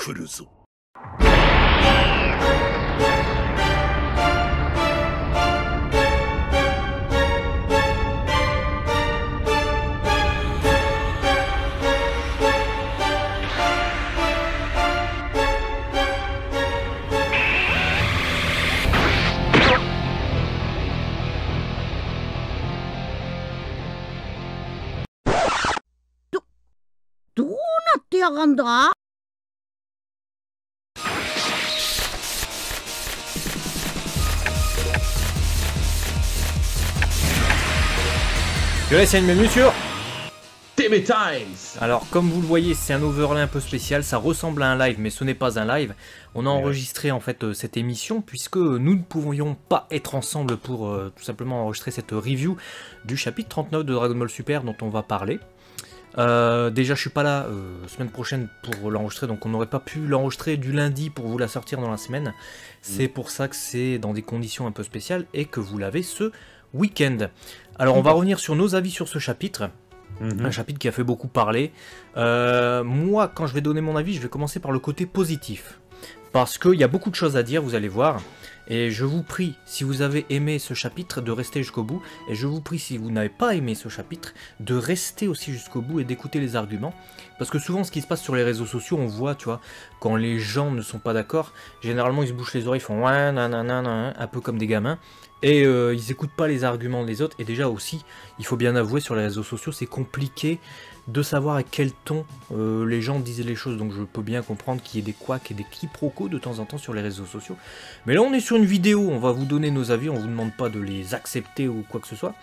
来るぞ。どうなってやがんだ？Bienvenue sur TB Times. Alors comme vous le voyez, c'est un overlay un peu spécial, ça ressemble à un live mais ce n'est pas un live. On a enregistré en fait cette émission puisque nous ne pouvions pas être ensemble pour tout simplement enregistrer cette review du chapitre 39 de Dragon Ball Super dont on va parler. Déjà je suis pas là semaine prochaine pour l'enregistrer, donc on n'aurait pas pu l'enregistrer du lundi pour vous la sortir dans la semaine. C'est pour ça que c'est dans des conditions un peu spéciales et que vous l'avez ce week-end. Alors on va revenir sur nos avis sur ce chapitre. Un chapitre qui a fait beaucoup parler. Moi, quand je vais donner mon avis, je vais commencer par le côté positif. Parce qu'il y a beaucoup de choses à dire, vous allez voir. Et je vous prie, si vous avez aimé ce chapitre, de rester jusqu'au bout. Et je vous prie, si vous n'avez pas aimé ce chapitre, de rester aussi jusqu'au bout et d'écouter les arguments. Parce que souvent, ce qui se passe sur les réseaux sociaux, on voit, tu vois, quand les gens ne sont pas d'accord, généralement, ils se bouchent les oreilles, ils font ouais, nanana, un peu comme des gamins. Et ils n'écoutent pas les arguments des autres. Et déjà aussi, il faut bien avouer, sur les réseaux sociaux, c'est compliqué de savoir à quel ton les gens disent les choses. Donc je peux bien comprendre qu'il y ait des couacs et des quiproquos de temps en temps sur les réseaux sociaux. Mais là, on est sur une vidéo, on va vous donner nos avis, on vous demande pas de les accepter ou quoi que ce soit.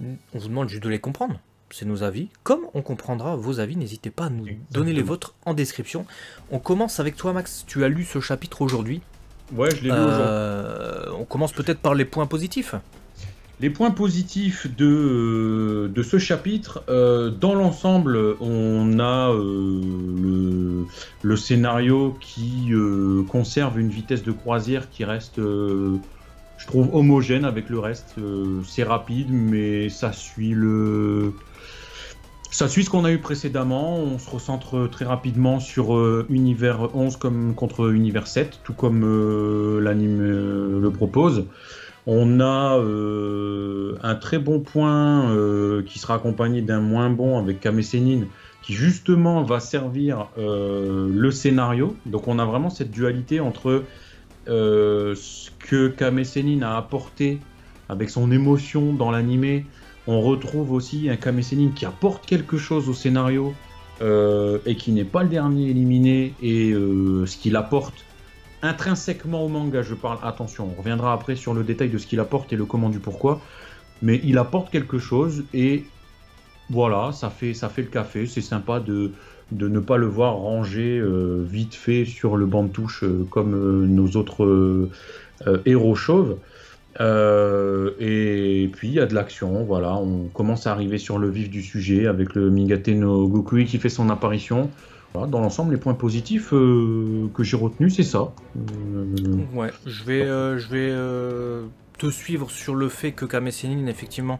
On vous demande juste de les comprendre. C'est nos avis. Comme on comprendra vos avis, n'hésitez pas à nous donner les vôtres en description. On commence avec toi, Max. Tu as lu ce chapitre aujourd'hui. Ouais, je l'ai lu aujourd'hui. On commence peut-être par les points positifs. Les points positifs de ce chapitre, dans l'ensemble, on a le scénario qui conserve une vitesse de croisière qui reste, je trouve, homogène avec le reste. C'est rapide, mais ça suit ce qu'on a eu précédemment. On se recentre très rapidement sur Univers 11 contre Univers 7, tout comme l'anime le propose. On a un très bon point qui sera accompagné d'un moins bon avec Kame Sennin, qui justement va servir le scénario. Donc on a vraiment cette dualité entre ce que Kame Sennin a apporté avec son émotion dans l'animé. On retrouve aussi un Kame Sennin qui apporte quelque chose au scénario et qui n'est pas le dernier éliminé, et ce qu'il apporte intrinsèquement au manga, je parle, attention, on reviendra après sur le détail de ce qu'il apporte et le comment du pourquoi, mais il apporte quelque chose et voilà, ça fait le café. C'est sympa de ne pas le voir rangé vite fait sur le banc de touche comme nos autres héros chauves. Et puis il y a de l'action, voilà, on commence à arriver sur le vif du sujet avec le Migate no Gokui qui fait son apparition. Voilà, dans l'ensemble, les points positifs que j'ai retenus, c'est ça. Ouais, je vais te suivre sur le fait que Kame Sennin, effectivement,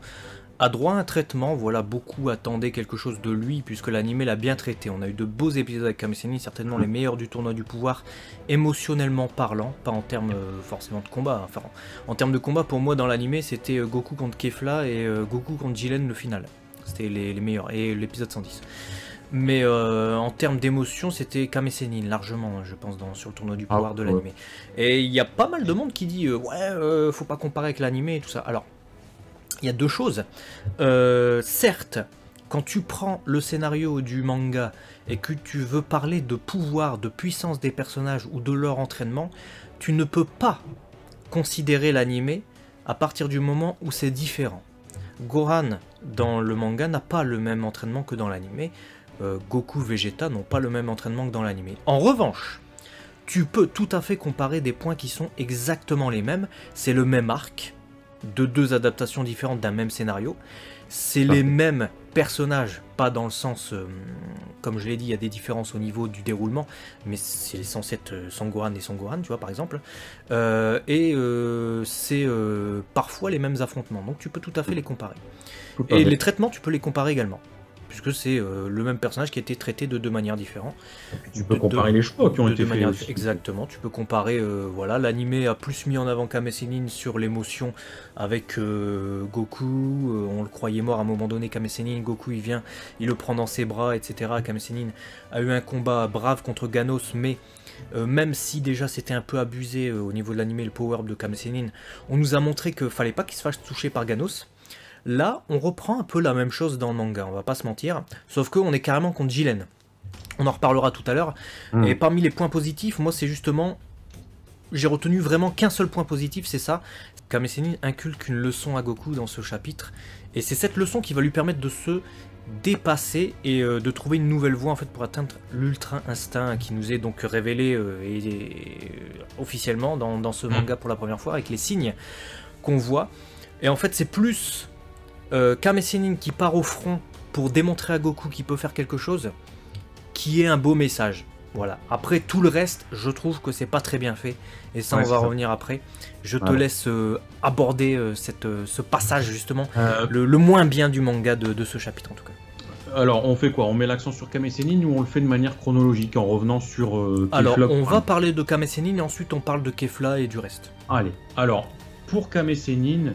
a droit à un traitement. Voilà, beaucoup attendaient quelque chose de lui, puisque l'anime l'a bien traité. On a eu de beaux épisodes avec Kame Sennin, certainement les meilleurs du tournoi du pouvoir, émotionnellement parlant, pas en termes forcément de combat. Enfin, en termes de combat, pour moi, dans l'anime, c'était Goku contre Kefla et Goku contre Jiren, le final. C'était les meilleurs, et l'épisode 110. Mais en termes d'émotion, c'était Kame Sennin, largement, je pense, sur le tournoi du pouvoir de l'anime. Et il y a pas mal de monde qui dit ouais, faut pas comparer avec l'anime et tout ça. Alors, il y a deux choses. Certes, quand tu prends le scénario du manga et que tu veux parler de pouvoir, de puissance des personnages ou de leur entraînement, tu ne peux pas considérer l'anime à partir du moment où c'est différent. Gohan, dans le manga, n'a pas le même entraînement que dans l'anime. Goku, Vegeta n'ont pas le même entraînement que dans l'anime. En revanche, tu peux tout à fait comparer des points qui sont exactement les mêmes. C'est le même arc de deux adaptations différentes d'un même scénario. C'est les mêmes personnages, pas dans le sens, comme je l'ai dit, il y a des différences au niveau du déroulement, mais c'est censé être Sangohan et Sangohan, tu vois, par exemple. C'est parfois les mêmes affrontements, donc tu peux tout à fait les comparer. Et les traitements, tu peux les comparer également. puisque c'est le même personnage qui a été traité de deux manières différentes. Tu peux comparer les choix qui ont été faits. Exactement, tu peux comparer, voilà, l'anime a plus mis en avant Kame Sennin sur l'émotion avec Goku, on le croyait mort à un moment donné, Kame Sennin, Goku il vient, il le prend dans ses bras, etc. Kame Sennin a eu un combat brave contre Ganos, mais même si déjà c'était un peu abusé au niveau de l'anime, le power-up de Kame Sennin, on nous a montré qu'il fallait pas qu'il se fasse toucher par Ganos. Là, on reprend un peu la même chose dans le manga, on va pas se mentir, sauf qu'on est carrément contre Jiren. On en reparlera tout à l'heure. Et parmi les points positifs, moi c'est justement, j'ai retenu vraiment qu'un seul point positif, c'est ça. Kame Sennin inculque une leçon à Goku dans ce chapitre, et c'est cette leçon qui va lui permettre de se dépasser et de trouver une nouvelle voie en fait pour atteindre l'ultra instinct qui nous est donc révélé officiellement dans ce manga pour la première fois avec les signes qu'on voit. Et en fait c'est plus Kame Sennin qui part au front pour démontrer à Goku qu'il peut faire quelque chose, qui est un beau message. Voilà. Après tout le reste, je trouve que c'est pas très bien fait, et ça on va revenir après. Je te laisse aborder ce passage justement, le moins bien du manga de ce chapitre en tout cas. Alors on fait quoi? On met l'accent sur Kame Sennin ou on le fait de manière chronologique en revenant sur Kefla? Alors on va parler de Kame Sennin et ensuite on parle de Kefla et du reste. Allez, alors pour Kame Sennin,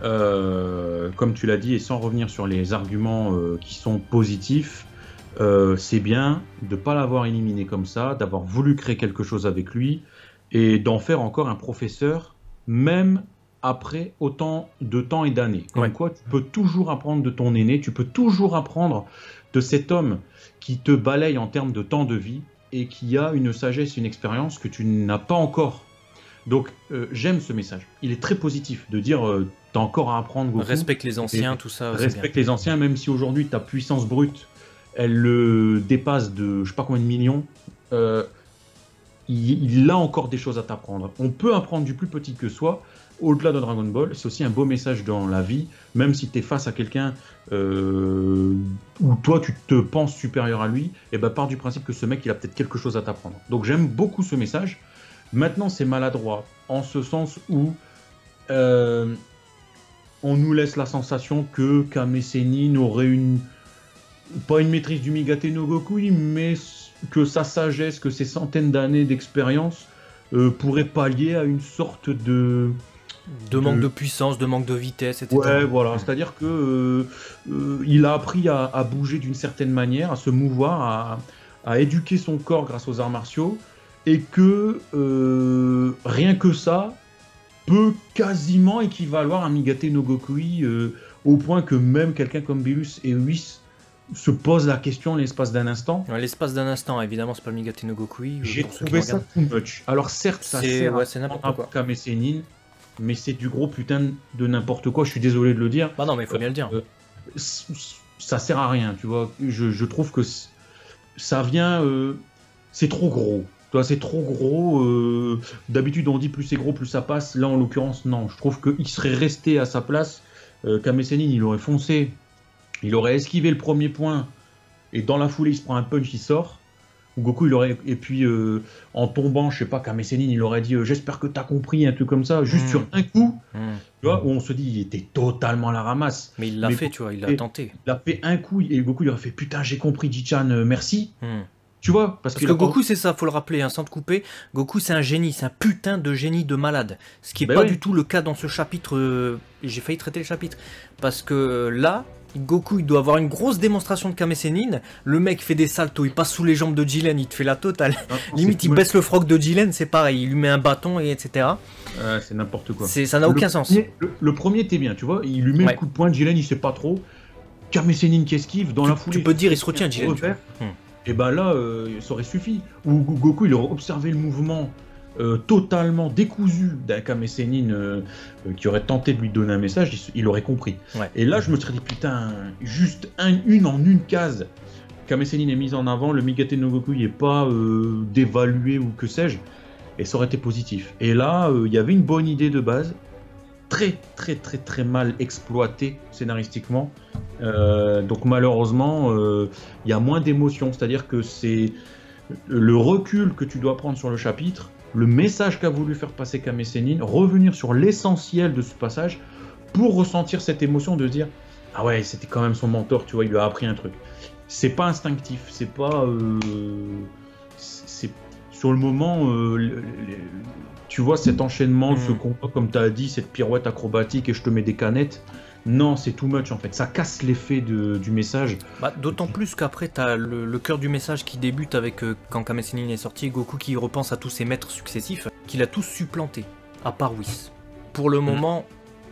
comme tu l'as dit, et sans revenir sur les arguments qui sont positifs, c'est bien de ne pas l'avoir éliminé comme ça, d'avoir voulu créer quelque chose avec lui et d'en faire encore un professeur, même après autant de temps et d'années. Comme quoi, tu peux toujours apprendre de ton aîné, tu peux toujours apprendre de cet homme qui te balaye en termes de temps de vie et qui a une sagesse, une expérience que tu n'as pas encore. Donc, j'aime ce message. Il est très positif de dire t'as encore à apprendre, Goku. Respecte les anciens, tout ça. Respecte les anciens, même si aujourd'hui ta puissance brute elle le dépasse de je sais pas combien de millions, il a encore des choses à t'apprendre. On peut apprendre du plus petit que soi, au-delà de Dragon Ball. C'est aussi un beau message dans la vie, même si tu es face à quelqu'un où toi tu te penses supérieur à lui, et ben pars du principe que ce mec il a peut-être quelque chose à t'apprendre. Donc j'aime beaucoup ce message. Maintenant c'est maladroit, en ce sens où on nous laisse la sensation que Kame Sennin aurait pas une maîtrise du Migate no Gokui, mais que sa sagesse, que ses centaines d'années d'expérience pourraient pallier à une sorte de manque de puissance, de manque de vitesse, etc. Ouais, voilà, c'est-à-dire que il a appris à bouger d'une certaine manière, à se mouvoir, à éduquer son corps grâce aux arts martiaux, et que rien que ça peut quasiment équivaloir à Migate no Gokui, au point que même quelqu'un comme Bilus et Whis se pose la question l'espace d'un instant. Ouais, l'espace d'un instant, évidemment, c'est pas le Migate no Gokui. J'ai trouvé ça too much. Alors certes, ça sert à Kame Sennin, mais c'est du gros putain de n'importe quoi. Je suis désolé de le dire. Bah non, mais il faut bien le dire. Ça sert à rien, tu vois. Je trouve que ça vient... c'est trop gros. C'est trop gros. D'habitude, on dit plus c'est gros, plus ça passe. Là, en l'occurrence, non. Je trouve qu'il serait resté à sa place. Kame Sennin, il aurait foncé. Il aurait esquivé le premier point, et dans la foulée, il se prend un punch, il sort. Goku, il aurait... Et puis, en tombant, je sais pas, Kame Sennin, il aurait dit j'espère que t'as compris, un truc comme ça, juste sur un coup. Tu vois, où on se dit, il était totalement à la ramasse. Mais il l'a fait, tu vois, il l'a tenté. Il a fait un coup, et Goku, il aurait fait putain, j'ai compris, Ji-chan, merci. Tu vois, parce que Goku, c'est ça, faut le rappeler, hein, sans te couper. Goku, c'est un génie, c'est un putain de génie de malade. Ce qui est pas du tout le cas dans ce chapitre. J'ai failli traiter le chapitre. Parce que là, Goku, il doit avoir une grosse démonstration de Kame Sennin. Le mec fait des saltos, il passe sous les jambes de Jiren, il te fait la totale. Limite, il baisse le froc de Jiren, c'est pareil, il lui met un bâton, et etc. C'est n'importe quoi. Ça n'a aucun sens. Le premier était bien, tu vois, il lui met le coup de poing, Jiren, il sait pas trop. Kame Sennin qui esquive, dans la foulée. Tu peux te dire, il se retient, Jiren. Et ben là, ça aurait suffi. Ou Goku, il aurait observé le mouvement totalement décousu d'un Kame Sennin qui aurait tenté de lui donner un message, il aurait compris. Et là, je me serais dit, putain, juste une case. Kame Sennin est mise en avant, le Migate no Gokui n'est pas dévalué ou que sais-je, et ça aurait été positif. Et là, il y avait une bonne idée de base, très mal exploitée scénaristiquement. Donc malheureusement, il y a moins d'émotion, c'est-à-dire que c'est le recul que tu dois prendre sur le chapitre, le message qu'a voulu faire passer Kame Sennin, revenir sur l'essentiel de ce passage pour ressentir cette émotion de dire ah ouais, c'était quand même son mentor, tu vois, il lui a appris un truc. C'est pas instinctif, c'est pas... c'est sur le moment, tu vois cet enchaînement, ce combat, comme tu as dit, cette pirouette acrobatique et je te mets des canettes. Non, c'est too much en fait, ça casse l'effet du message. Bah, d'autant plus qu'après, t'as le cœur du message qui débute avec quand Kame Sennin est sorti, Goku qui repense à tous ses maîtres successifs, qu'il a tous supplantés, à part Whis. Pour le moment,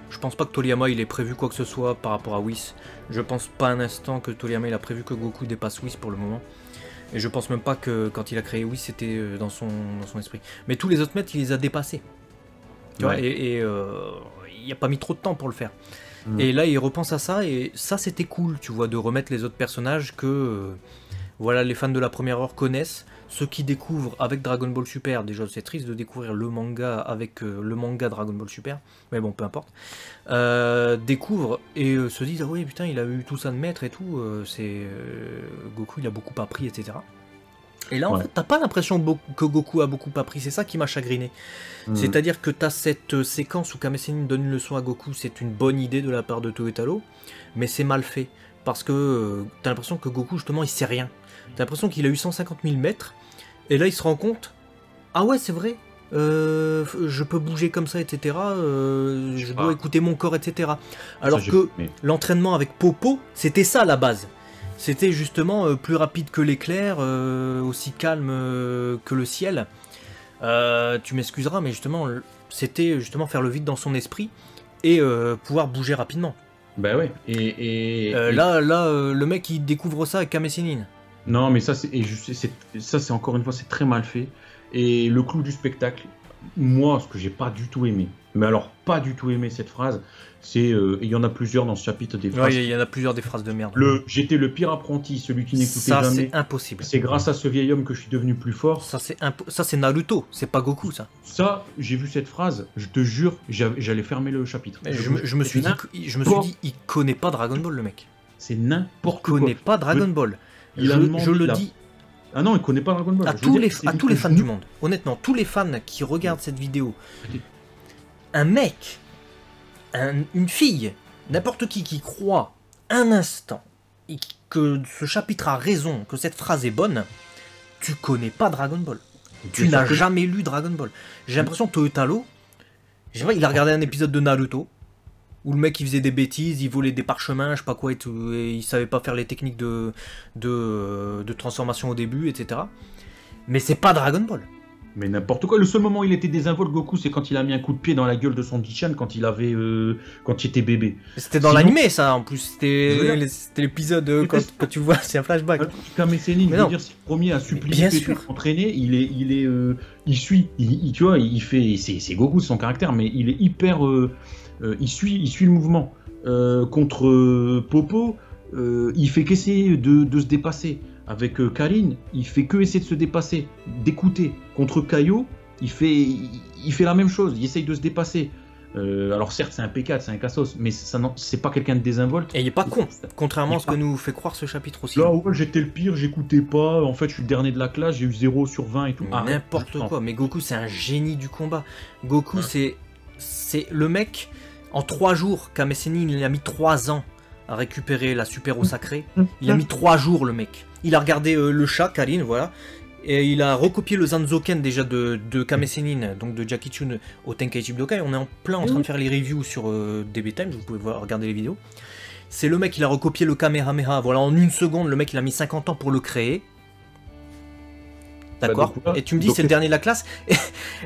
je pense pas que Toriyama il ait prévu quoi que ce soit par rapport à Whis. Je pense pas un instant que Toriyama il a prévu que Goku dépasse Whis pour le moment. Et je pense même pas que quand il a créé Whis c'était dans son esprit. Mais tous les autres maîtres il les a dépassés. Tu vois, et il a pas mis trop de temps pour le faire. Et là il repense à ça et ça c'était cool, tu vois, de remettre les autres personnages que voilà, les fans de la première heure connaissent. Ceux qui découvrent avec Dragon Ball Super, déjà c'est triste de découvrir le manga avec le manga Dragon Ball Super, mais bon peu importe, découvrent et se disent ah oui putain il a eu tout ça de maître et tout, Goku il a beaucoup appris etc. Et là en fait t'as pas l'impression que Goku a beaucoup appris, c'est ça qui m'a chagriné. C'est-à-dire que t'as cette séquence où Kame Sennin donne une leçon à Goku, c'est une bonne idée de la part de Toyotaro, mais c'est mal fait, parce que t'as l'impression que Goku justement il sait rien. T'as l'impression qu'il a eu 150 000 mètres, et là il se rend compte, ah ouais c'est vrai, je peux bouger comme ça, etc. Je dois écouter mon corps, etc. Alors que l'entraînement avec Popo, c'était ça à la base. C'était justement plus rapide que l'éclair, aussi calme que le ciel. Tu m'excuseras, mais justement, c'était justement faire le vide dans son esprit et pouvoir bouger rapidement. Bah ouais. Là, le mec il découvre ça avec Kame Sennin. Non, mais ça c'est encore une fois c'est très mal fait. Et le clou du spectacle, moi, ce que j'ai pas du tout aimé, mais alors pas du tout aimé cette phrase, c'est il y en a plusieurs dans ce chapitre des phrases. Ouais, il y en a plusieurs des phrases de merde. J'étais le pire apprenti, celui qui n'écoutait jamais. Ça c'est impossible. C'est grâce à ce vieil homme que je suis devenu plus fort. Ça c'est Naruto, c'est pas Goku ça. Ça, j'ai vu cette phrase, je te jure, j'allais fermer le chapitre. Je me suis dit, il connaît pas Dragon Ball le mec. C'est n'importe quoi. Il connaît pas Dragon Ball. Je le dis. Ah non, il connaît pas Dragon Ball. À tous les fans du monde. Honnêtement, tous les fans qui regardent cette vidéo, un mec, une fille, n'importe qui croit un instant que ce chapitre a raison, que cette phrase est bonne, tu connais pas Dragon Ball. Tu n'as jamais lu Dragon Ball. J'ai l'impression que Toyotaro, je sais pas, il a regardé un épisode de Naruto, où le mec il faisait des bêtises, il volait des parchemins, je sais pas quoi et tout, et il savait pas faire les techniques de transformation au début, etc. Mais c'est pas Dragon Ball. Mais n'importe quoi. Le seul moment où il était désinvolte, Goku, c'est quand il a mis un coup de pied dans la gueule de son Jichan quand il était bébé. C'était dans l'animé ça, en plus. C'était l'épisode quand tu vois, c'est un flashback. Kame Sennin, je veux dire, c'est le premier à supplier entraîner. Il suit, tu vois, il fait, c'est Goku, son caractère, mais il est hyper. Il suit le mouvement. Contre Popo, il fait qu'essayer de se dépasser. Avec Karine, il fait que essayer de se dépasser, d'écouter. Contre Kaio, il fait la même chose, il essaye de se dépasser. Alors certes, c'est un P4, c'est un Cassos, mais c'est pas quelqu'un de désinvolte. Et il est pas con, contrairement à ce que nous fait croire ce chapitre aussi. Là, ouais, j'étais le pire, j'écoutais pas, en fait, je suis le dernier de la classe, j'ai eu 0 sur 20 et tout. N'importe quoi, mais Goku, c'est un génie du combat. Goku, c'est le mec, en 3 jours, Kame Sennin, il a mis 3 ans à récupérer la super eau sacrée. Il a mis 3 jours, le mec. Il a regardé le chat, Karine, voilà. Et il a recopié le Zanzoken déjà de Kame Sennin, donc de Jackie Chun au Tenkaichi Budokai. On est en plein en train de faire les reviews sur DB Time, vous pouvez regarder les vidéos. C'est le mec, il a recopié le Kamehameha, voilà, en 1 seconde, le mec il a mis 50 ans pour le créer. D'accord. Et tu me dis c'est le dernier de la classe.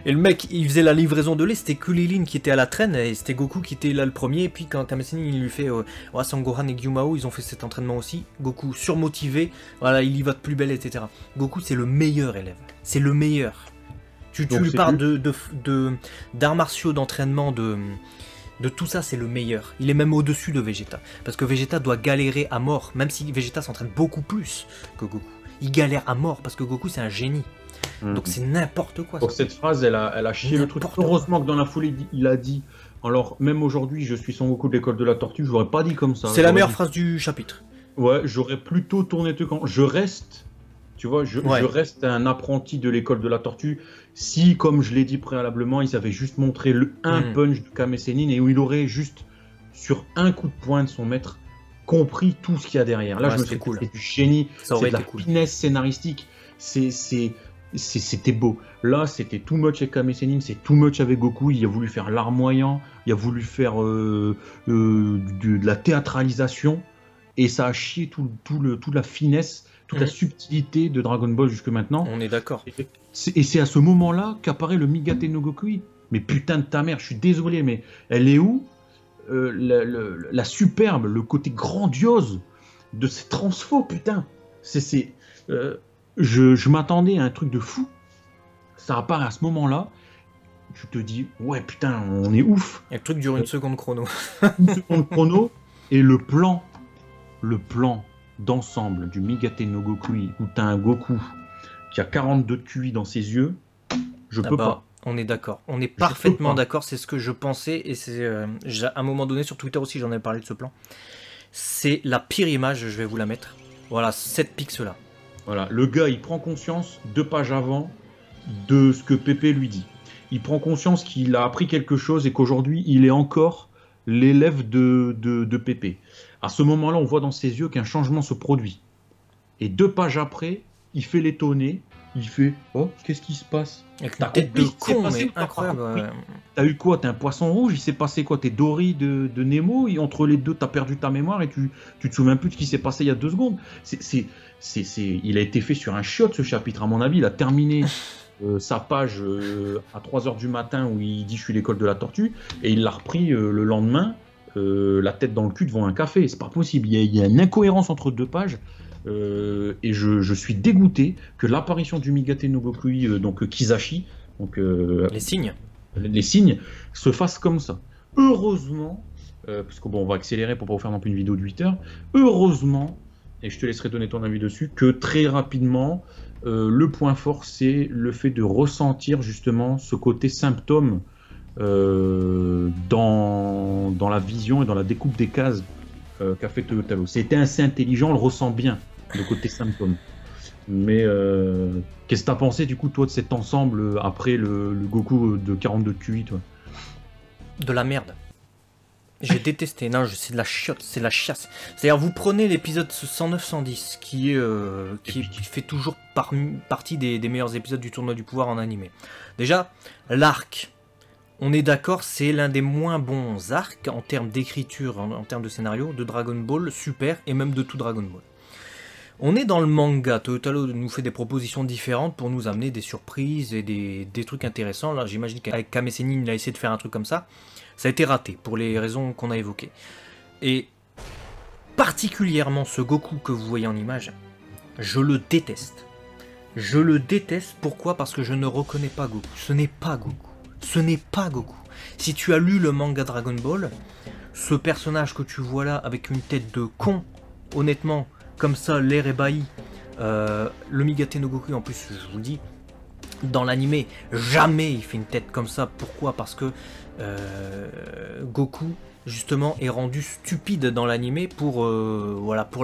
Et le mec il faisait la livraison de lait, c'était Kulilin qui était à la traîne et c'était Goku qui était là le premier. Et puis quand Kame Sennin il lui fait Sangohan et Gyumao, ils ont fait cet entraînement aussi. Goku surmotivé, voilà, il y va de plus belle, etc. Goku c'est le meilleur élève, c'est le meilleur. Tu lui parles d'arts martiaux, d'entraînement, de tout ça, c'est le meilleur. Il est même au-dessus de Vegeta. Parce que Vegeta doit galérer à mort, même si Vegeta s'entraîne beaucoup plus que Goku. Il galère à mort parce que Goku c'est un génie. Donc c'est n'importe quoi. Donc cette phrase elle a chié le truc. Heureusement que dans la foulée il a dit, alors même aujourd'hui je suis Son Goku de l'école de la tortue, je l'aurais pas dit comme ça. C'est la meilleure phrase du chapitre. Ouais, j'aurais plutôt tourné tout quand je reste, tu vois, je reste un apprenti de l'école de la tortue. Si, comme je l'ai dit préalablement, ils avaient juste montré un punch de Kame Sennin et où il aurait juste sur un coup de poing de son maître compris tout ce qu'il y a derrière. Là, Ouais, je me suis c'était cool. c'est du génie, Ça aurait c'est de la été cool. finesse scénaristique, c'était beau. Là, c'était too much avec Kame Sennin, c'est too much avec Goku. Il a voulu faire larmoyant, il a voulu faire de la théâtralisation, et ça a chié toute la finesse, toute la subtilité de Dragon Ball jusque maintenant. On est d'accord. Et c'est à ce moment-là qu'apparaît le Migate no Gokui. Mais putain de ta mère, je suis désolé, mais elle est où la superbe, le côté grandiose de ces transfos, putain. Je m'attendais à un truc de fou. Ça apparaît à ce moment-là. Tu te dis, ouais, putain, on est ouf. Et le truc dure une seconde chrono. Une seconde chrono. Et le plan d'ensemble du Migate no Gokui, où t'as un Goku qui a 42 de QI dans ses yeux, je peux pas. On est d'accord, on est parfaitement pas. d'accord, c'est ce que je pensais, et c'est à un moment donné sur Twitter aussi j'en ai parlé de ce plan. C'est la pire image, je vais vous la mettre. Voilà, cette pix là. Voilà, le gars il prend conscience 2 pages avant de ce que Pépé lui dit. Il prend conscience qu'il a appris quelque chose et qu'aujourd'hui il est encore l'élève de Pépé. À ce moment-là, on voit dans ses yeux qu'un changement se produit. Et 2 pages après, il fait l'étonné. Il fait « Oh, qu'est-ce qui se passe ?» Avec une tête de con, mais incroyable. T'as eu quoi? T'es un poisson rouge? Il s'est passé quoi? T'es Dory de Nemo? Et entre les deux, t'as perdu ta mémoire et tu te souviens plus de ce qui s'est passé il y a 2 secondes. Il a été fait sur un shot, ce chapitre, à mon avis. Il a terminé sa page à 3h du matin où il dit « Je suis l'école de la tortue » et il l'a repris le lendemain, la tête dans le cul devant un café. C'est pas possible. Il y a une incohérence entre 2 pages. Et je suis dégoûté que l'apparition du Migate no Gokui, donc Kizashi, donc les signes se fassent comme ça. Heureusement, parce que bon, on va accélérer pour pas vous faire non plus une vidéo de 8 heures. Heureusement, et je te laisserai donner ton avis dessus, que très rapidement, le point fort, c'est le fait de ressentir justement ce côté symptôme dans la vision et dans la découpe des cases qu'a fait Toyotaro. C'était assez intelligent, on le ressent bien, le côté symptôme. Mais qu'est-ce que t'as pensé du coup toi de cet ensemble après le Goku de 42 QI, toi? De la merde. J'ai détesté. Non, c'est de la chiotte, c'est de la chasse. C'est-à-dire, vous prenez l'épisode 109-110, qui fait toujours partie des meilleurs épisodes du Tournoi du Pouvoir en animé. Déjà, l'arc, on est d'accord, c'est l'un des moins bons arcs en termes d'écriture, en termes de scénario, de Dragon Ball Super et même de tout Dragon Ball. On est dans le manga, Toyotaro nous fait des propositions différentes pour nous amener des surprises et des trucs intéressants. Là, j'imagine qu'avec Kame Sennin, il a essayé de faire un truc comme ça. Ça a été raté, pour les raisons qu'on a évoquées. Et particulièrement ce Goku que vous voyez en image, je le déteste. Je le déteste, pourquoi? Parce que je ne reconnais pas Goku. Ce n'est pas Goku. Ce n'est pas Goku. Si tu as lu le manga Dragon Ball, ce personnage que tu vois là avec une tête de con, honnêtement, comme ça, l'air ébahi, le Migate no Goku, en plus, je vous le dis, dans l'animé, jamais il fait une tête comme ça. Pourquoi? Parce que Goku, justement, est rendu stupide dans l'animé pour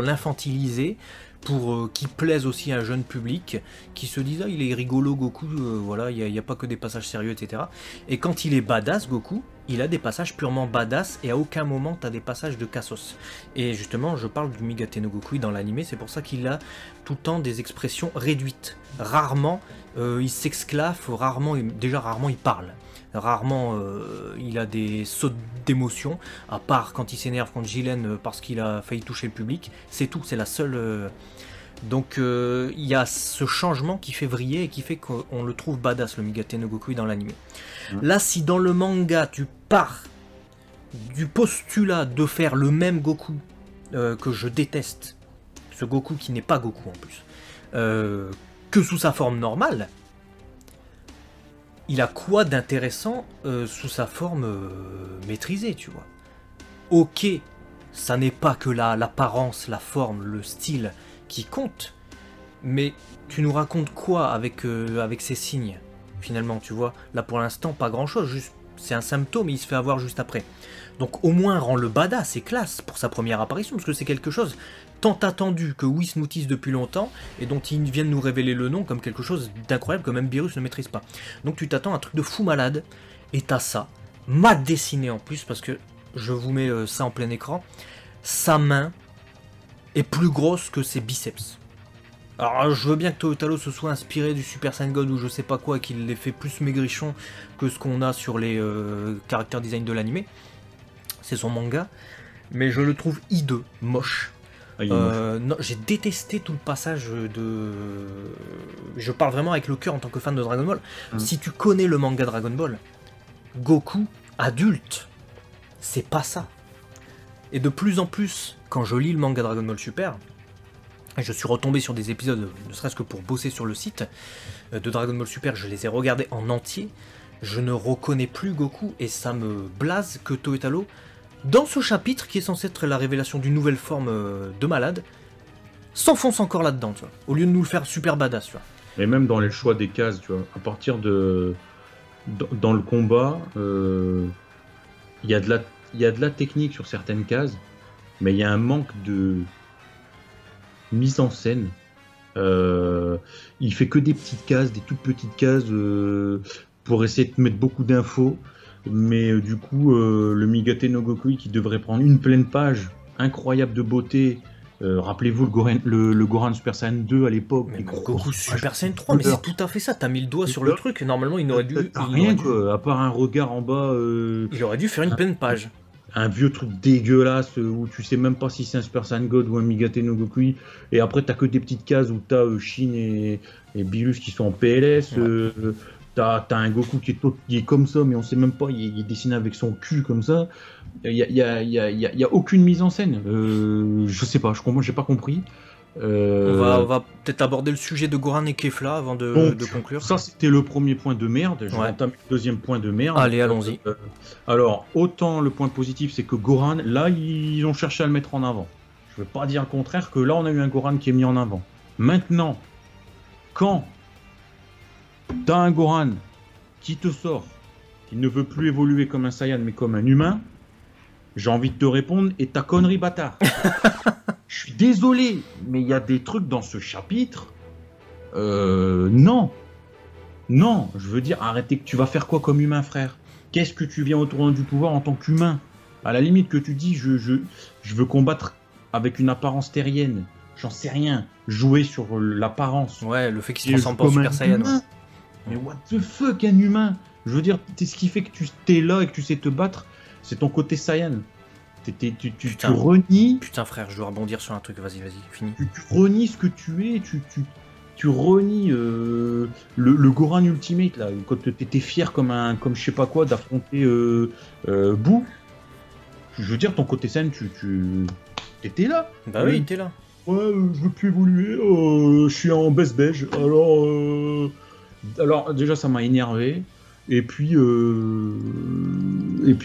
l'infantiliser, pour qu'il plaise aussi à un jeune public qui se dise ah, il est rigolo Goku, voilà, il n'y a pas que des passages sérieux, etc. Et quand il est badass Goku, il a des passages purement badass et à aucun moment tu as des passages de cassos. Et justement je parle du Migate no Goku dans l'animé, c'est pour ça qu'il a tout le temps des expressions réduites. Rarement il s'exclave, rarement il parle. Rarement il a des sautes d'émotion, à part quand il s'énerve contre Jiren parce qu'il a failli toucher le public. C'est tout, c'est la seule... Donc il y a ce changement qui fait vriller et qui fait qu'on le trouve badass, le Migate no Goku dans l'anime. Là, si dans le manga tu pars du postulat de faire le même Goku que je déteste, ce Goku qui n'est pas Goku en plus, que sous sa forme normale, il a quoi d'intéressant sous sa forme maîtrisée, tu vois? Ok, ça n'est pas que l'apparence, la forme, le style qui compte, mais tu nous racontes quoi avec ces signes, finalement, tu vois? Là, pour l'instant, pas grand-chose, juste c'est un symptôme et il se fait avoir juste après. Donc au moins, rend le badass et classe pour sa première apparition, parce que c'est quelque chose tant attendu que Whis nous tease depuis longtemps, et dont ils viennent nous révéler le nom comme quelque chose d'incroyable que même Beerus ne maîtrise pas. Donc tu t'attends à un truc de fou malade, et t'as ça, mal dessiné en plus, parce que je vous mets ça en plein écran, sa main est plus grosse que ses biceps. Alors je veux bien que Toyotaro se soit inspiré du Super Saiyan God ou je sais pas quoi, et qu'il l'ait fait plus maigrichon que ce qu'on a sur les caractère design de l'animé. C'est son manga, mais je le trouve hideux, moche. Ah, il est moche. Non, j'ai détesté tout le passage de... Je parle vraiment avec le cœur en tant que fan de Dragon Ball. Si tu connais le manga Dragon Ball, Goku adulte, c'est pas ça. Et de plus en plus, quand je lis le manga Dragon Ball Super, je suis retombé sur des épisodes, ne serait-ce que pour bosser sur le site de Dragon Ball Super, je les ai regardés en entier, je ne reconnais plus Goku, et ça me blase que Toyotaro, dans ce chapitre qui est censé être la révélation d'une nouvelle forme de malade, s'enfonce encore là-dedans, tu vois, au lieu de nous le faire super badass, tu vois. Et même dans les choix des cases, tu vois, à partir de... Dans le combat, il y a de la technique sur certaines cases, mais il y a un manque de mise en scène. Il fait que des petites cases, des toutes petites cases pour essayer de mettre beaucoup d'infos. Mais du coup, le Migate no Gokui qui devrait prendre une pleine page incroyable de beauté. Rappelez-vous le Gohan Super Saiyan 2 à l'époque. Mais Goku Super Saiyan 3, mais c'est tout à fait ça. T'as mis le doigt sur le truc. Normalement, il aurait dû. Rien quoi, à part un regard en bas. Il aurait dû faire une pleine page. Un vieux truc dégueulasse où tu sais même pas si c'est un Super Saiyan God ou un Migate no Gokui. Et après, t'as que des petites cases où t'as Shin et Bilus qui sont en PLS. Ouais. T'as un Goku qui est comme ça, mais on sait même pas, il est dessiné avec son cul comme ça. Il y a aucune mise en scène. Je sais pas, j'ai pas compris. On va peut-être aborder le sujet de Gohan et Kefla avant de conclure. Ça, c'était le premier point de merde. Je vais entamer le deuxième point de merde. Allez, allons-y. Alors, autant le point positif, c'est que Gohan, là, ils ont cherché à le mettre en avant. Je veux pas dire le contraire, que là, on a eu un Gohan qui est mis en avant. Maintenant, quand t'as un Gohan qui te sort, qui ne veut plus évoluer comme un Saiyan, mais comme un humain, j'ai envie de te répondre, et ta connerie, bâtard. Je suis désolé, mais il y a des trucs dans ce chapitre. Non. Non, je veux dire, arrêtez, que tu vas faire quoi comme humain, frère? Qu'est-ce que tu viens au tournoi du pouvoir en tant qu'humain? À la limite que tu dis, je veux combattre avec une apparence terrienne. J'en sais rien. Jouer sur l'apparence. Ouais, le fait qu'il se transforme pas en Super Saiyan. Ouais. Mais what the fuck, un humain? Je veux dire, ce qui fait que tu t'es là et que tu sais te battre, c'est ton côté Saiyan. Tu renies... Putain frère, je dois rebondir sur un truc, vas-y, fini. Tu renies ce que tu es, tu renies le Gohan Ultimate, là, quand t'étais fier comme je sais pas quoi d'affronter Boo. Je veux dire, ton côté Saiyan, t'étais là. Bah oui, t'es là. Ouais, je veux plus évoluer, je suis en baisse beige, alors déjà ça m'a énervé, et puis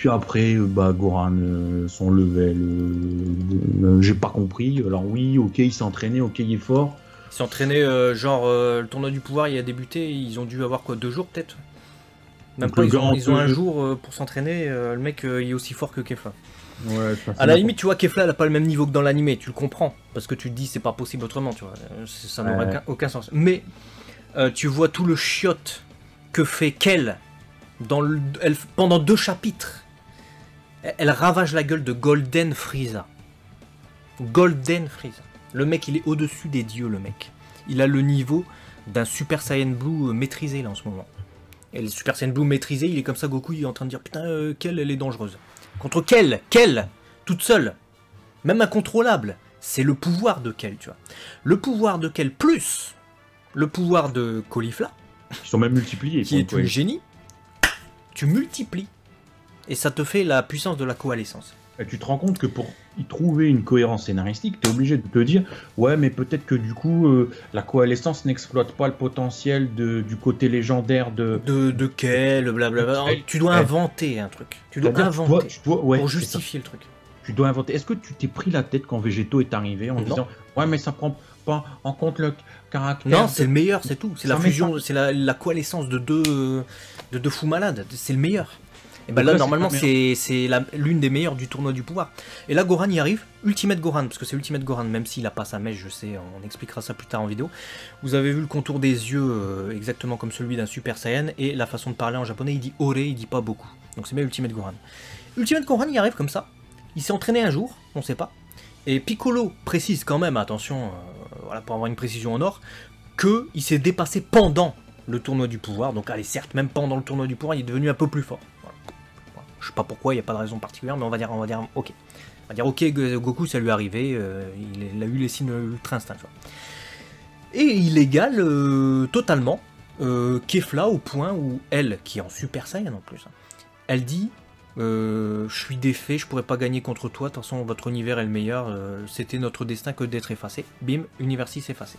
après, Gohan, son level, j'ai pas compris, alors oui, ok, il s'est entraîné, ok, il est fort. Il s'est entraîné, le tournoi du pouvoir, il a débuté, ils ont dû avoir quoi, 2 jours peut-être? Même pas, ils ont un jour pour s'entraîner, le mec il est aussi fort que Kefla. Ouais, à la limite, tu vois, Kefla elle a pas le même niveau que dans l'animé, tu le comprends, parce que tu te dis c'est pas possible autrement, tu vois, ça n'aurait aucun sens. Mais tu vois tout le chiotte que fait Kel pendant 2 chapitres. Elle ravage la gueule de Golden Frieza. Golden Frieza. Le mec, il est au-dessus des dieux, le mec. Il a le niveau d'un Super Saiyan Blue maîtrisé, là, en ce moment. Et le Super Saiyan Blue maîtrisé, il est comme ça, Goku, il est en train de dire, putain, Kel, elle est dangereuse. Contre Kel, toute seule, même incontrôlable, c'est le pouvoir de Kel, tu vois. Le pouvoir de Kel plus le pouvoir de Caulifla, ils sont même multipliés, qui est une génie, tu multiplies, et ça te fait la puissance de la coalescence. Et tu te rends compte que pour y trouver une cohérence scénaristique, tu es obligé de te dire, ouais, mais peut-être que du coup, la coalescence n'exploite pas le potentiel du côté légendaire de Kel, blablabla. Tu dois inventer un truc. Tu dois inventer pour justifier le truc. Tu dois inventer. Est-ce que tu t'es pris la tête quand Végéto est arrivé en disant, ouais, mais ça prend pas en compte le caractère... Non, c'est le meilleur, c'est tout. C'est la fusion, c'est la coalescence de deux fous malades. C'est le meilleur. Et ben là, normalement, c'est l'une des meilleures du tournoi du pouvoir. Et là, Gohan y arrive. Ultimate Gohan, parce que c'est Ultimate Gohan, même s'il a pas sa mèche, je sais, on expliquera ça plus tard en vidéo. Vous avez vu le contour des yeux, exactement comme celui d'un Super Saiyan, et la façon de parler en japonais, il dit Ore, il dit pas beaucoup. Donc c'est bien Ultimate Gohan. Ultimate Gohan, il arrive comme ça. Il s'est entraîné un jour, on sait pas. Et Piccolo précise quand même, attention, voilà, pour avoir une précision en or, qu'il s'est dépassé pendant le tournoi du pouvoir. Donc allez, certes, même pendant le tournoi du pouvoir, il est devenu un peu plus fort. Voilà. Voilà. Je sais pas pourquoi, il n'y a pas de raison particulière, mais on va dire, ok. On va dire, ok, Goku, ça lui est arrivé, il a eu les signes ultra instinct. Et il égale totalement Kefla au point où elle, qui est en Super Saiyan en plus, hein, elle dit je suis défait, je pourrais pas gagner contre toi, de toute façon votre univers est le meilleur, c'était notre destin que d'être effacé. Bim, univers 6 effacé.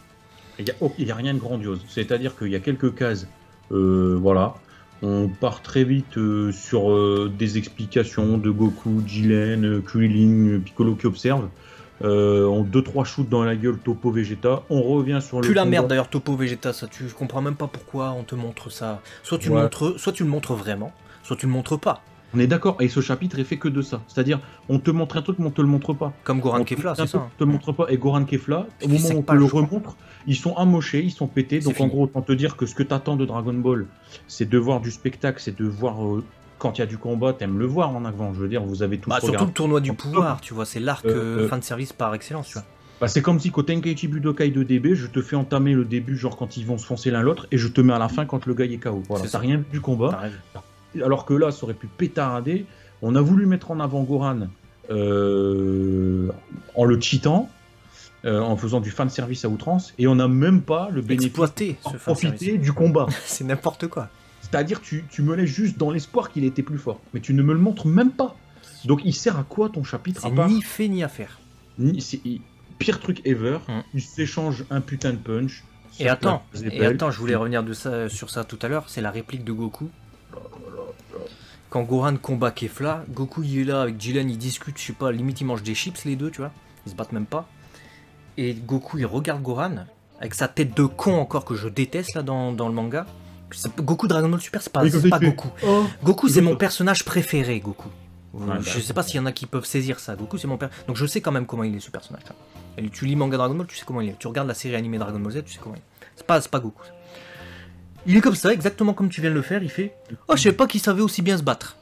Il n'y a rien de grandiose, c'est-à-dire qu'il y a quelques cases, voilà, on part très vite sur des explications de Goku, Jiren, Krillin, Piccolo qui observent, on 2-3 shoots dans la gueule Topo Vegeta, on revient sur le Plus la combat. merde d'ailleurs Topo Vegeta, ça tu comprends même pas pourquoi on te montre ça, soit tu, Ouais. soit tu le montres vraiment, soit tu le montres pas, On est d'accord, et ce chapitre est fait que de ça, c'est-à-dire on te montre un truc mais on te le montre pas. comme Goran On te Kefla, montre un c'est ça. truc, on te le montre pas, et Goran Kefla, au moment où on te pages, le je crois. remontre, ils sont amochés, ils sont pétés, C'est donc fini. en gros autant te dire que ce que t'attends de Dragon Ball, c'est de voir du spectacle, c'est de voir quand il y a du combat, t'aimes le voir en avant, je veux dire, vous avez tous Bah, surtout regardé. le tournoi du Donc, pouvoir, tu vois, c'est l'arc fin de service par excellence, tu vois. Bah, c'est comme si quand Tenkaichi Budokai 2DB, je te fais entamer le début, genre quand ils vont se foncer l'un l'autre, et je te mets à la fin quand le gars est KO. Voilà, C'est ça. t'as rien vu du combat. T'as raison. Alors que là, ça aurait pu pétarader. On a voulu mettre en avant Goran en le cheatant, en faisant du fan service à outrance, et on n'a même pas le bénéfice Exploiter de ce fan profiter service. du combat. C'est n'importe quoi. C'est-à-dire, tu me laisses juste dans l'espoir qu'il était plus fort, mais tu ne me le montres même pas. Donc, il sert à quoi ton chapitre C'est à part ni fait ni à faire. c'est pire truc ever. Mm. Il s'échange un putain de punch. Et attends, Zepel. je voulais revenir sur ça tout à l'heure, c'est la réplique de Goku. Quand Gohan combat Kefla, Goku il est là avec Jiren, ils discutent, je sais pas, limite ils mangent des chips les deux, tu vois, ils se battent même pas. Et Goku il regarde Gohan, avec sa tête de con encore que je déteste là dans le manga. Goku Dragon Ball Super, c'est pas, Oui, comme c'est ça, pas il fait, Goku. oh, Goku c'est Goku. mon personnage préféré, Goku. Ouais, Je sais pas s'il y en a qui peuvent saisir ça. Goku c'est mon père. Donc je sais quand même comment il est ce personnage. Et tu lis manga Dragon Ball, tu sais comment il est. Tu regardes la série animée Dragon Ball Z, tu sais comment il est. C'est pas Goku. Il est comme ça, exactement comme tu viens de le faire. Il fait oh, je sais pas qu'il savait aussi bien se battre.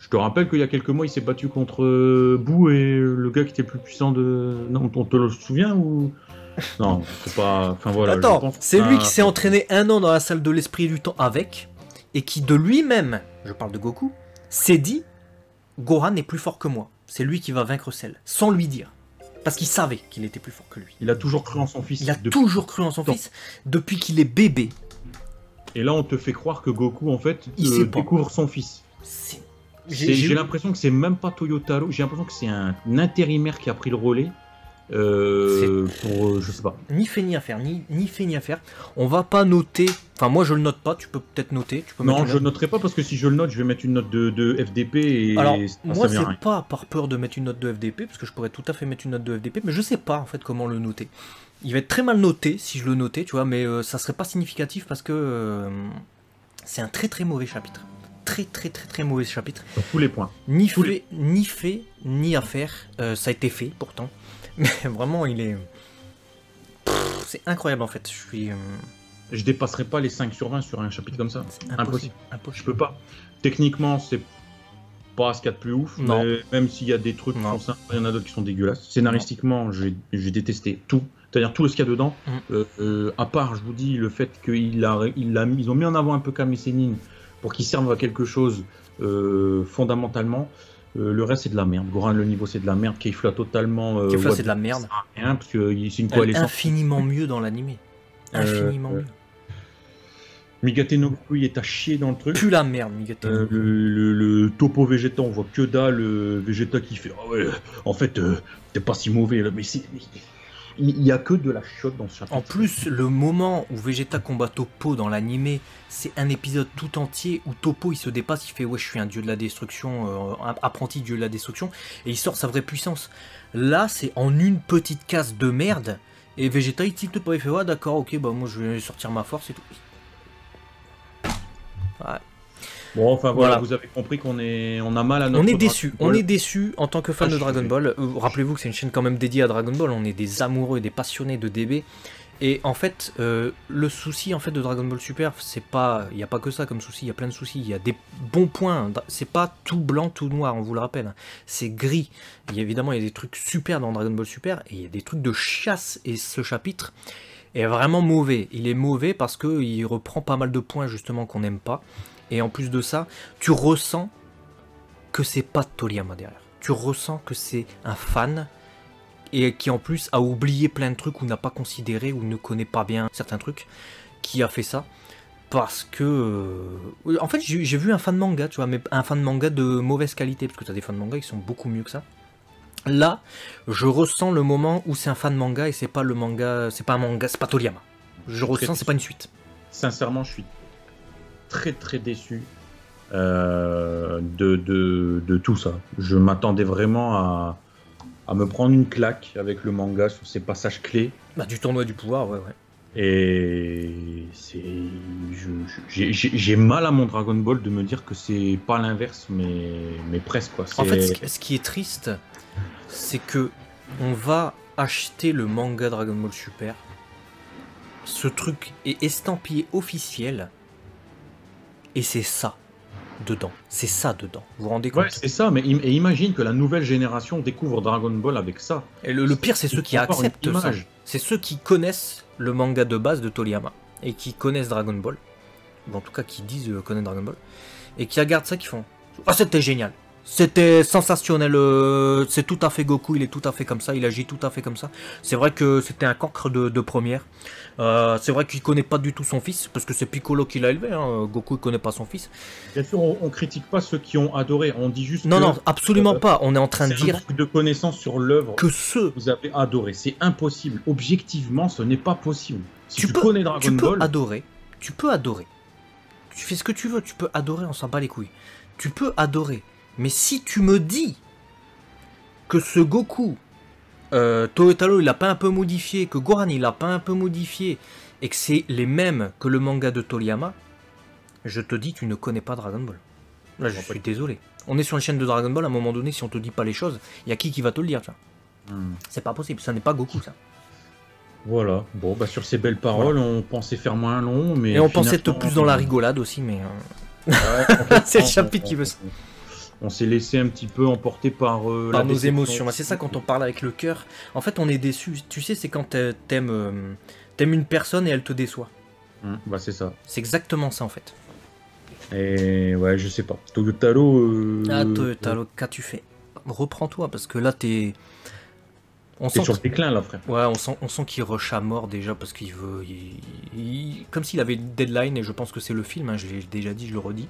Je te rappelle qu'il y a quelques mois, il s'est battu contre Boo et le gars qui était le plus puissant de. Non, on te le souvient ou. Non, c'est pas. Enfin voilà. je Attends, pense c'est que- lui qui s'est entraîné 1 an dans la salle de l'esprit et du temps avec, et qui de lui-même, je parle de Goku, s'est dit Gohan est plus fort que moi. C'est lui qui va vaincre Cell, sans lui dire. Parce qu'il savait qu'il était plus fort que lui. Il a toujours cru en son fils. Il a depuis- toujours cru en son fils depuis qu'il est bébé. Et là, on te fait croire que Goku, en fait, Il sait pas. découvre son fils. C'est- J'ai l'impression que c'est même pas Toyotaro. J'ai l'impression que c'est un intérimaire qui a pris le relais. Pour. Je sais pas. Ni fait ni à faire, ni fait ni à faire. On va pas noter. Enfin, moi je le note pas, tu peux peut-être noter. Tu peux mettre Non, une je note. noterai pas parce que si je le note, je vais mettre une note de FDP et Alors, ça moi, vient c'est rien. pas par peur de mettre une note de FDP, parce que je pourrais tout à fait mettre une note de FDP, mais je sais pas en fait comment le noter. Il va être très mal noté si je le notais, tu vois, mais ça serait pas significatif parce que c'est un très très mauvais chapitre. Très mauvais chapitre. Sur tous les points. Ni Tous fait, ni à faire. Ça a été fait pourtant. Mais vraiment, il est. C'est incroyable en fait. Je suis. Je dépasserai pas les 5 sur 20 sur un chapitre comme ça. C'est Impossible. Je impossible. peux pas. Techniquement, c'est pas ce qu'il y a de plus ouf. Non. Mais même s'il y a des trucs qui Non. sont sympas, il y en a d'autres qui sont dégueulasses. Scénaristiquement, j'ai détesté tout. C'est-à-dire tout ce qu'il y a dedans. À part, je vous dis, le fait qu'ils ont mis en avant un peu Kame Sennin pour qu'il serve à quelque chose fondamentalement. Le reste, c'est de la merde. Goran, le niveau, c'est de la merde. Kefla, totalement. Kefla, what c'est de la merde. rien, parce que c'est une Elle est coalescence. infiniment mieux dans l'animé. Infiniment mieux. Migate no Goku, il est à chier dans le truc. Plus la merde, Migate. Le topo Vegeta, on voit que dalle. Vegeta qui fait ah ouais, en fait, t'es pas si mauvais là, mais il y a que de la chiotte dans ce chapitre. En plus, le moment où Vegeta combat Toppo dans l'animé, c'est un épisode tout entier où Toppo il se dépasse, il fait ouais je suis un dieu de la destruction, un apprenti dieu de la destruction, et il sort sa vraie puissance. Là, c'est en une petite case de merde, et Vegeta il tilte pas, il fait ouais d'accord, ok, bah moi je vais sortir ma force et tout. Ouais. Bon, enfin voilà, Voilà. vous avez compris qu'on a mal à notre. On est déçu, Dragon Ball. en tant que fan Ah, de je Dragon suis Ball. Rappelez-vous que c'est une chaîne quand même dédiée à Dragon Ball, on est des amoureux, des passionnés de DB. Et en fait, le souci en fait de Dragon Ball Super, c'est pas, il y a pas que ça comme souci, il y a plein de soucis, il y a des bons points. C'est pas tout blanc, tout noir, on vous le rappelle. C'est gris. Évidemment, il y a des trucs super dans Dragon Ball Super et il y a des trucs de chasse. Et ce chapitre est vraiment mauvais. Il est mauvais parce que il reprend pas mal de points justement qu'on n'aime pas. Et en plus de ça, tu ressens que c'est pas Toriyama derrière. Tu ressens que c'est un fan. Et qui en plus a oublié plein de trucs ou n'a pas considéré ou ne connaît pas bien certains trucs, qui a fait ça. Parce que... en fait, j'ai vu un fan de manga, tu vois, mais un fan de manga de mauvaise qualité, parce que tu as des fans de manga qui sont beaucoup mieux que ça. Là, je ressens le moment où c'est un fan de manga et c'est pas le manga, c'est pas un manga, c'est pas Toriyama. Je ressens, c'est pas une suite. Sincèrement, je suis très très déçu de tout ça. Je m'attendais vraiment à me prendre une claque avec le manga sur ces passages clés. Bah, du tournoi du pouvoir, ouais. Et j'ai mal à mon Dragon Ball de me dire que c'est pas l'inverse, mais presque quoi. En fait, ce qui est triste, c'est que on va acheter le manga Dragon Ball Super. Ce truc est estampillé officiel, et c'est ça dedans. C'est ça dedans. Vous vous rendez compte? Ouais, c'est ça, mais imagine que la nouvelle génération découvre Dragon Ball avec ça. Et le pire, c'est ceux qui acceptent ça. C'est ceux qui connaissent le manga de base de Toriyama et qui connaissent Dragon Ball. Ou en tout cas, qui disent connaître Dragon Ball. Et qui regardent ça, qui font « Ah, c'était génial! C'était sensationnel, c'est tout à fait Goku, il est tout à fait comme ça, il agit tout à fait comme ça. » C'est vrai que c'était un cancre de première. C'est vrai qu'il connaît pas du tout son fils, parce que c'est Piccolo qui l'a élevé, hein. Goku il connaît pas son fils. Bien sûr, on critique pas ceux qui ont adoré, on dit juste non, absolument pas, on est en train de dire... un manque de connaissances sur l'œuvre que ceux... vous avez adoré, c'est impossible, objectivement ce n'est pas possible. Si tu connais Dragon Ball... Tu peux adorer, tu fais ce que tu veux, tu peux adorer, on s'en bat les couilles. Tu peux adorer, mais si tu me dis que ce Goku... Toyotaro il l'a pas un peu modifié, que Gohan il l'a pas un peu modifié, et que c'est les mêmes que le manga de Toriyama, je te dis tu ne connais pas Dragon Ball. Là je suis désolé. On est sur une chaîne de Dragon Ball, à un moment donné si on te dit pas les choses, il y a qui va te le dire, tu vois. C'est pas possible, ça n'est pas Goku ça. Voilà, bon bah sur ces belles paroles on pensait faire moins long, mais... Et on pensait être plus dans la rigolade aussi, mais... Ouais, c'est le chapitre qui veut ça. On s'est laissé un petit peu emporter par nos émotions. C'est ça quand on parle avec le cœur. En fait, on est déçu. Tu sais, c'est quand t'aimes une personne et elle te déçoit. Bah c'est ça. C'est exactement ça en fait. Et ouais, je sais pas. Toyotaro. Toyotaro, qu'as-tu fait? Reprends-toi parce que là t'es. On sent sur le déclin là, frère. Ouais, on sent qu'il rush à mort déjà parce qu'il veut. Comme s'il avait une deadline, et je pense que c'est le film, hein, je l'ai déjà dit, je le redis.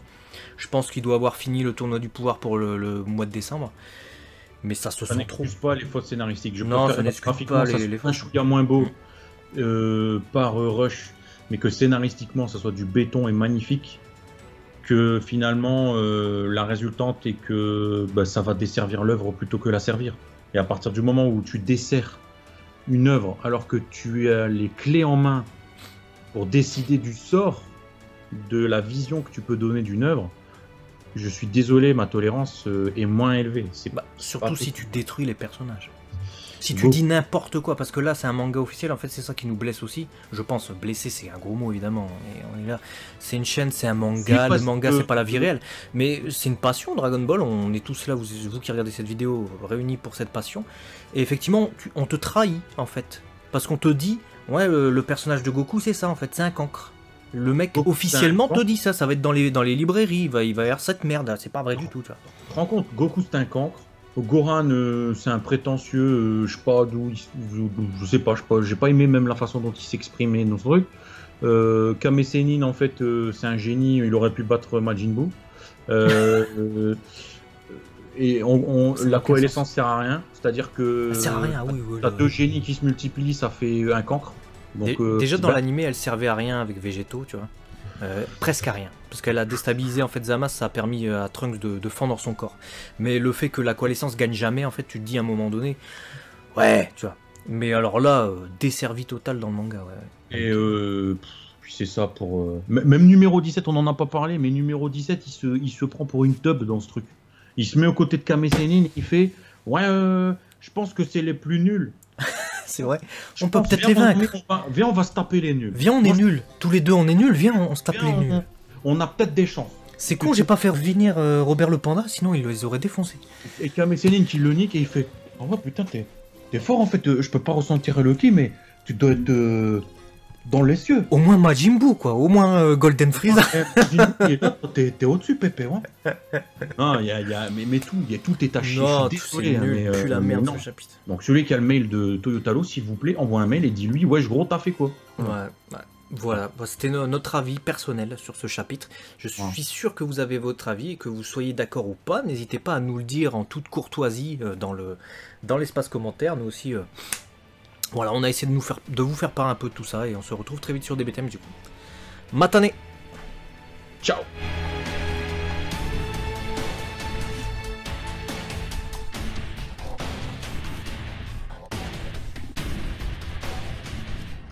Je pense qu'il doit avoir fini le tournoi du pouvoir pour le mois de décembre. Mais ça se sent trop. Pas les fautes scénaristiques. Non, ça n'excuse pas les fautes. Il y a moins beau par Rush, mais que scénaristiquement ça soit du béton et magnifique. Que finalement la résultante est que ça va desservir l'œuvre plutôt que la servir. Et à partir du moment où tu desserres une œuvre alors que tu as les clés en main pour décider du sort de la vision que tu peux donner d'une œuvre, je suis désolé, ma tolérance est moins élevée. Surtout si tu détruis les personnages. Si tu dis n'importe quoi, parce que là c'est un manga officiel, en fait c'est ça qui nous blesse aussi. Je pense, blesser c'est un gros mot évidemment, et on est là. C'est une chaîne, c'est un manga, le manga c'est pas la vie réelle, mais c'est une passion Dragon Ball, on est tous là, vous qui regardez cette vidéo, réunis pour cette passion, et effectivement on te trahit en fait, parce qu'on te dit, ouais le personnage de Goku c'est ça en fait, c'est un cancre. Le mec Goku, officiellement te dit ça, ça va être dans les librairies, il va y avoir cette merde, c'est pas vrai du tout. Tu vois. Tu te rends compte, Goku c'est un cancre. Gohan, c'est un prétentieux, je sais pas d'où, je sais pas, j'ai pas aimé même la façon dont il s'exprimait dans ce truc. Kame Sennin, en fait, c'est un génie, il aurait pu battre Majin Buu. Et la coalescence sert à rien, c'est-à-dire que ça sert à rien, oui, t'as deux génies qui se multiplient, ça fait un cancre. Donc, déjà dans l'animé, elle servait à rien avec Végétaux, tu vois. Presque à rien, parce qu'elle a déstabilisé en fait Zamasu, ça a permis à Trunks de fendre son corps. Mais le fait que la coalescence gagne jamais, en fait, tu te dis à un moment donné, ouais, tu vois. Mais alors là, desservi total dans le manga, ouais. Et puis c'est ça pour. Même numéro 17, on en a pas parlé, mais numéro 17, il se prend pour une teub dans ce truc. Il se met aux côtés de Kame Sennin, il fait, ouais, je pense que c'est les plus nuls. C'est vrai. Je On peut pense, peut-être viens, les vaincre. Viens, on va se taper les nuls. Viens, on est Moi, nuls. Tous les deux, on est nuls. Viens, on se tape viens, les nuls. on a peut-être des chances. C'est con, j'ai pas fait venir Robert le Panda, sinon il les aurait défoncés. Et Kame Sennin qui le nique et il fait « Oh ouais, putain, t'es fort en fait, je peux pas ressentir le ki, mais tu dois être dans les cieux. Au moins Majin Buu, quoi. Au moins Golden Frieza. T'es au-dessus, Pépé, ouais. Non, mais tout est à chier. Non, Je suis c'est désolé, hein, nul. mais, Pue la mais merde non. ce chapitre. Donc celui qui a le mail de Toyotalo, s'il vous plaît, envoie un mail et dis-lui « Wesh gros, t'as fait quoi ?» Ouais. Voilà, c'était notre avis personnel sur ce chapitre. Je suis sûr que vous avez votre avis et que vous soyez d'accord ou pas. N'hésitez pas à nous le dire en toute courtoisie dans l'espace commentaire. Nous aussi, voilà, on a essayé de vous faire part un peu de tout ça et on se retrouve très vite sur DBTM du coup. Matane! Ciao.